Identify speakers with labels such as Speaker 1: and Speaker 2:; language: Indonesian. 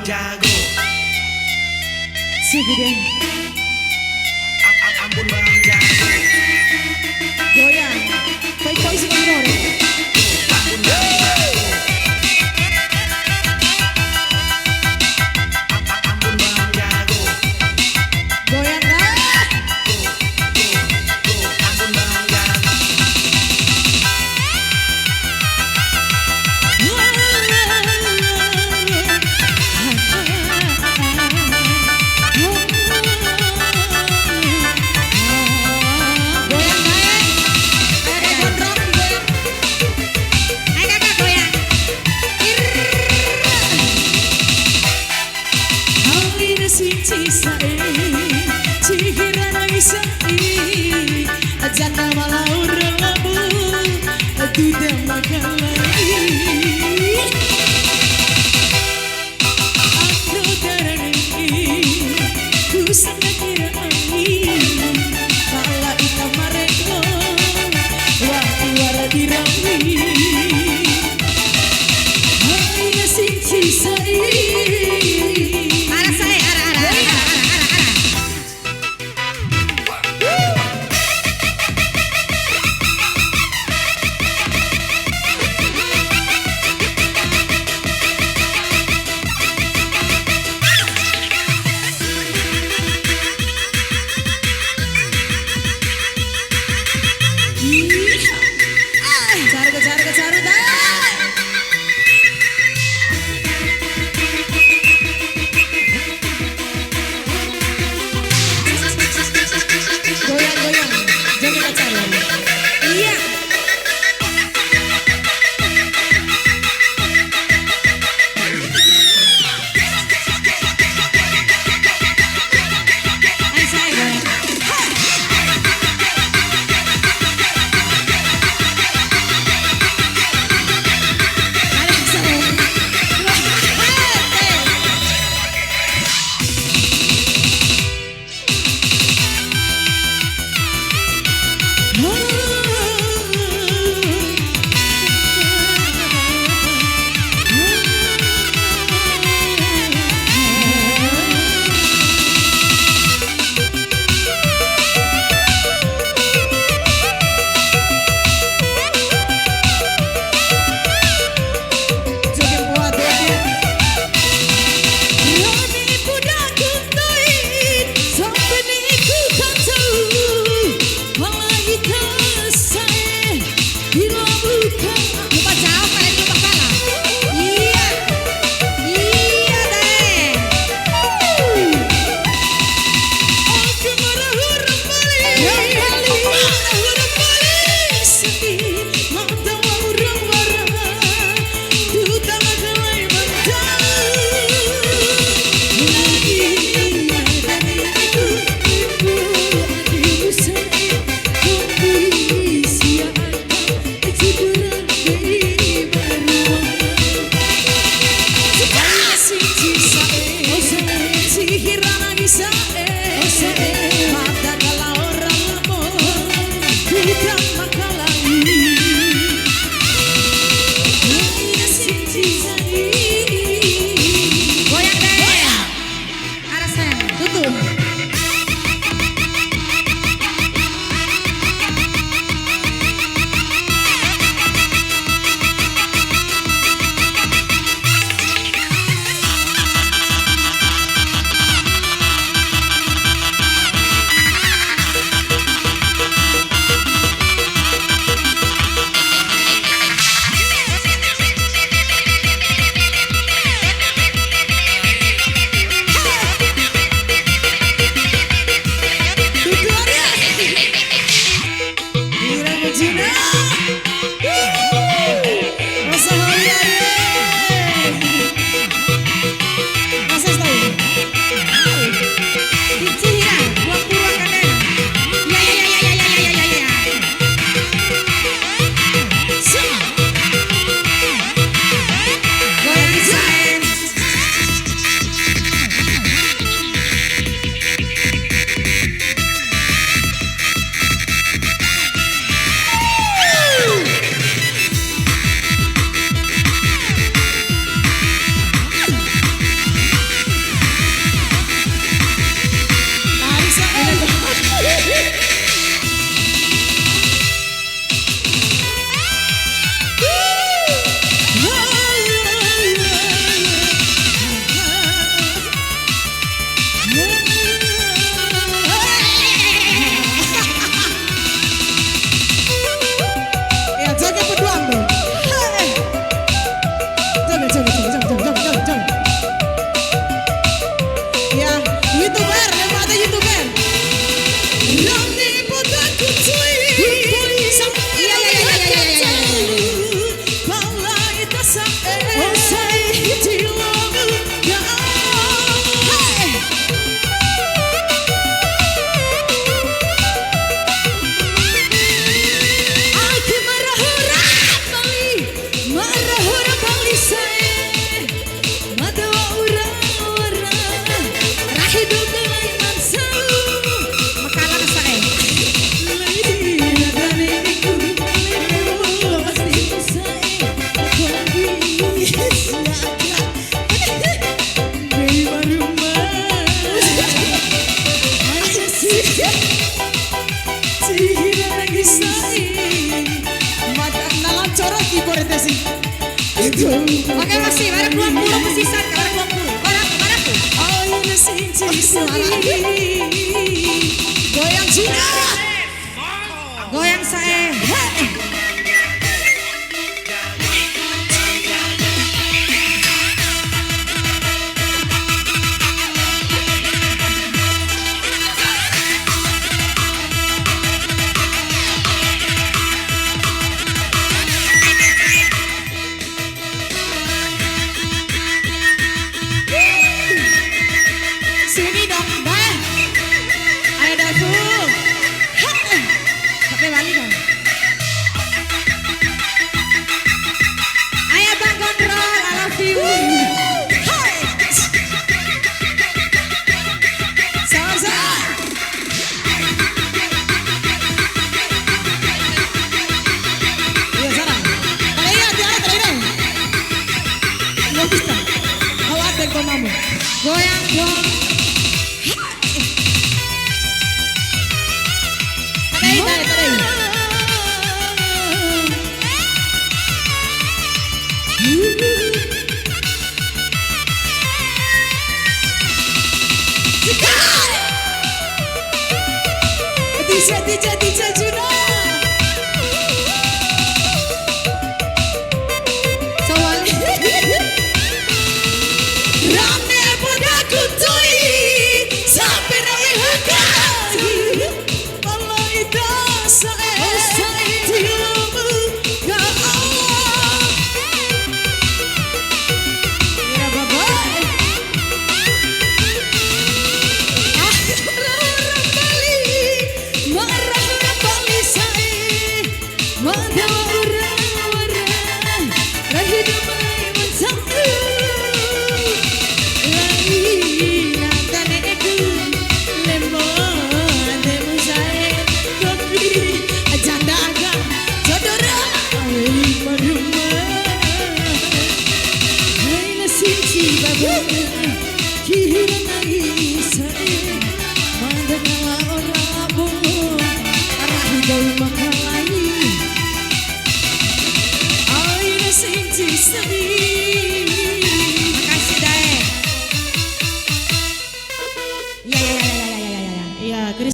Speaker 1: jago.
Speaker 2: Segede
Speaker 1: Ampun bang jago.
Speaker 2: goyang. Koi-koi sing ngoro.
Speaker 1: Ampun bang jago. Ampun bang jago.
Speaker 2: Goyang dah.
Speaker 1: Ampun bang jago.
Speaker 2: Goyang dah. Ada gondrong goyang. Ayo kakak. itu.
Speaker 3: Oke masih, barang 20 pesisat, barang 20. Barangku.
Speaker 2: Ayo sing sendiri. Goyang Cina.
Speaker 3: Goyang saya.
Speaker 2: Sini dong, dah. Ayo Dafu.
Speaker 3: Sampai balik dong. Ayo Bang Kontrol, I love you.
Speaker 2: Hai. Sama-sama. Iya sana. Kalian hati-hati kalian. Nggak bisa. Khawatir kau mamu.
Speaker 3: Goyang dong.
Speaker 2: Tadai. DJ Juno.
Speaker 3: Soalnya
Speaker 2: Rame pada kutui sampai rawe hakai. Allah itu saya tiamu kau. Ya babai. Marah balik saya. Mana orang-orang rahidu mai mencaku.
Speaker 3: makasih Dae. Ya.